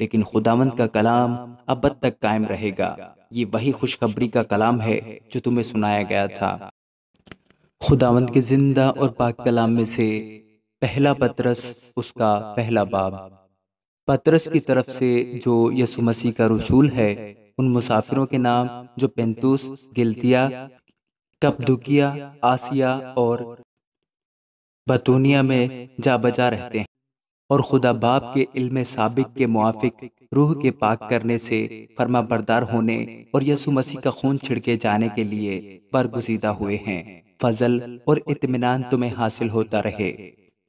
لیکن خداوند کا کلام ابد تک قائم رہے گا۔ یہ وہی خوشخبری کا کلام ہے جو تمہیں سنایا گیا تھا۔ خداوند کے زندہ اور پاک کلام میں سے پہلا پطرس، اس کا پہلا باب۔ پطرس کی طرف سے جو یسوع مسیح کا رسول ہے، ان مسافروں کے نام جو پنتوس، گلتیا، کپدوکیا، آسیا اور بتونیا میں جا بجا رہتے ہیں، اور خدا باپ کے علم سابق کے موافق روح کے پاک کرنے سے فرما بردار ہونے اور یسوع مسیح کا خون چھڑکے جانے کے لیے برگزیدہ ہوئے ہیں۔ فضل اور اطمینان تمہیں حاصل ہوتا رہے۔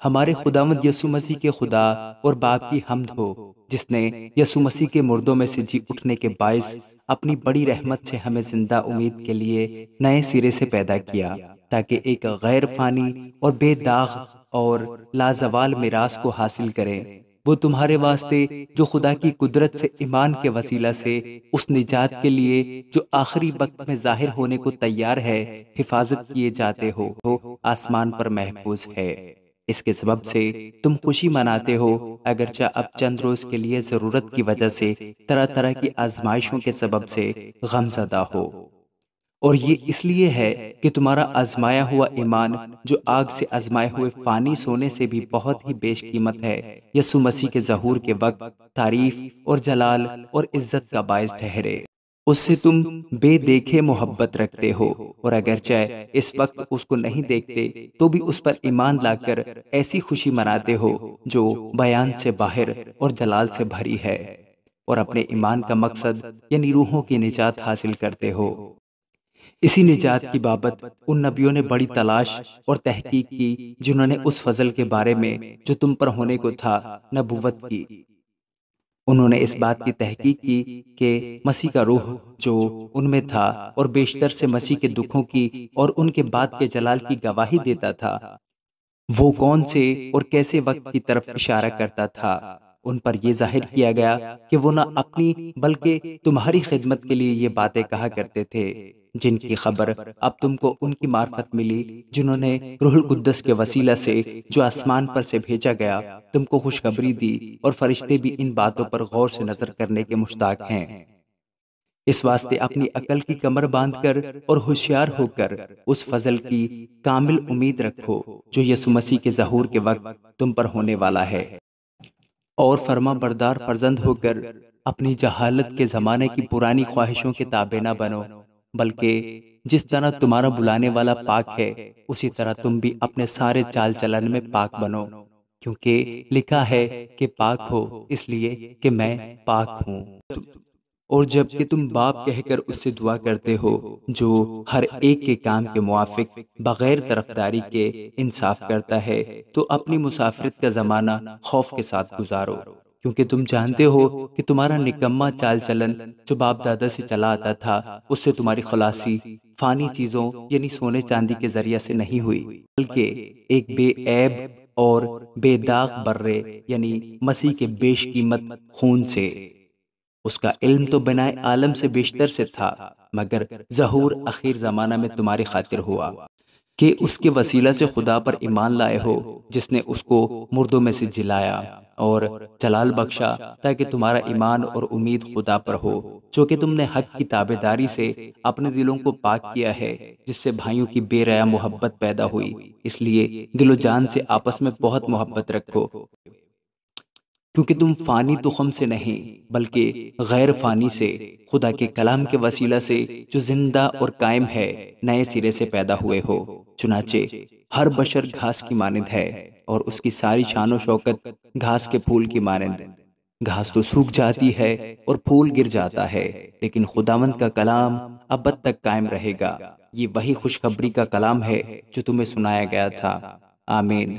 ہمارے خداوند یسوع مسیح کے خدا اور باپ کی حمد ہو، جس نے یسوع مسیح کے مردوں میں سے جی اٹھنے کے باعث اپنی بڑی رحمت سے ہمیں زندہ امید کے لیے نئے سرے سے پیدا کیا، تاکہ ایک غیر فانی اور بے داغ اور لازوال میراث کو حاصل کریں۔ وہ تمہارے واسطے جو خدا کی قدرت سے ایمان کے وسیلہ سے اس نجات کے لیے جو آخری وقت میں ظاہر ہونے کو تیار ہے حفاظت کیے جاتے ہو آسمان پر محفوظ ہے۔ اس کے سبب سے تم خوشی مناتے ہو، اگرچہ اب چند روز کے لیے ضرورت کی وجہ سے طرح طرح کی آزمائشوں کے سبب سے غم زدہ ہو، اور یہ اس لیے ہے کہ تمہارا آزمایا ہوا ایمان جو آگ سے آزمائے ہوئے فانی سونے سے بھی بہت ہی بیش قیمت ہے، یسوع مسیح کے ظہور کے وقت تعریف اور جلال اور عزت کا باعث ٹھہرے۔ اس سے تم بے دیکھے محبت رکھتے ہو، اور اگرچہ اس وقت اس کو نہیں دیکھتے تو بھی اس پر ایمان لا کر ایسی خوشی مناتے ہو جو بیان سے باہر اور جلال سے بھری ہے، اور اپنے ایمان کا مقصد یعنی روحوں کی نجات حاصل کرتے ہو۔ اسی نجات کی بابت ان نبیوں نے بڑی تلاش اور تحقیق کی جنہوں نے اس فضل کے بارے میں جو تم پر ہونے کو تھا نبوت کی۔ انہوں نے اس بات کی تحقیق کی کہ مسیح کا روح جو ان میں تھا اور بیشتر سے مسیح کے دکھوں کی اور ان کے بعد کے جلال کی گواہی دیتا تھا، وہ کون سے اور کیسے وقت کی طرف اشارہ کرتا تھا۔ ان پر یہ ظاہر کیا گیا کہ وہ نہ اپنی بلکہ تمہاری خدمت کے لیے یہ باتیں کہا کرتے تھے، جن کی خبر اب تم کو ان کی معرفت ملی، جنہوں نے روح القدس کے وسیلہ سے جو آسمان پر سے بھیجا گیا تم کو خوشخبری دی، اور فرشتے بھی ان باتوں پر غور سے نظر کرنے کے مشتاق ہیں۔ اس واسطے اپنی عقل کی کمر باندھ کر اور ہوشیار ہو کر اس فضل کی کامل امید رکھو جو یسوع مسیح کے ظہور کے وقت تم پر ہونے والا ہے، اور فرما بردار فرزند ہو کر اپنی جہالت کے زمانے کی پرانی خواہشوں کے تابع نہ بنو، بلکہ جس طرح تمہارا بلانے والا پاک ہے اسی طرح تم بھی اپنے سارے چال چلن میں پاک بنو، کیونکہ لکھا ہے کہ پاک ہو اس لیے کہ میں پاک ہوں۔ اور جب کہ تم باپ کہہ کر اس سے دعا کرتے ہو جو ہر ایک کے کام کے موافق بغیر طرفداری کے انصاف کرتا ہے، تو اپنی مسافرت کا زمانہ خوف کے ساتھ گزارو، کیونکہ تم جانتے ہو کہ تمہارا نکما چال چلن جو باپ دادا سے چلا آتا تھا، اس سے تمہاری خلاصی فانی چیزوں یعنی سونے چاندی کے ذریعہ سے نہیں ہوئی، بلکہ ایک بے عیب اور بے داغ برے یعنی مسیح کے بیش قیمت خون سے۔ اس کا علم تو بنائے عالم سے بیشتر سے تھا، مگر ظہور اخیر زمانہ میں تمہاری خاطر ہوا کہ اس کے وسیلہ سے خدا پر ایمان لائے ہو، جس نے اس کو مردوں میں سے جلایا اور جلال بخشا، تاکہ تمہارا ایمان اور امید خدا پر ہو، جو کہ تم نے حق کی تابعداری سے اپنے دلوں کو پاک کیا ہے، جس سے بھائیوں کی بے ریا محبت پیدا ہوئی۔ اس لیے دل و جان سے آپس میں بہت محبت رکھو، کیونکہ تم فانی تخم سے نہیں بلکہ غیر فانی سے خدا کے کلام کے وسیلہ سے جو زندہ اور قائم ہے نئے سرے سے پیدا ہوئے ہو۔ چنانچہ ہر بشر گھاس کی مانند ہے، اور اس کی ساری شان و شوکت گھاس کے پھول کی مانند۔ گھاس تو سوکھ جاتی ہے اور پھول گر جاتا ہے، لیکن خداوند کا کلام ابد تک قائم رہے گا۔ یہ وہی خوشخبری کا کلام ہے جو تمہیں سنایا گیا تھا۔ آمین۔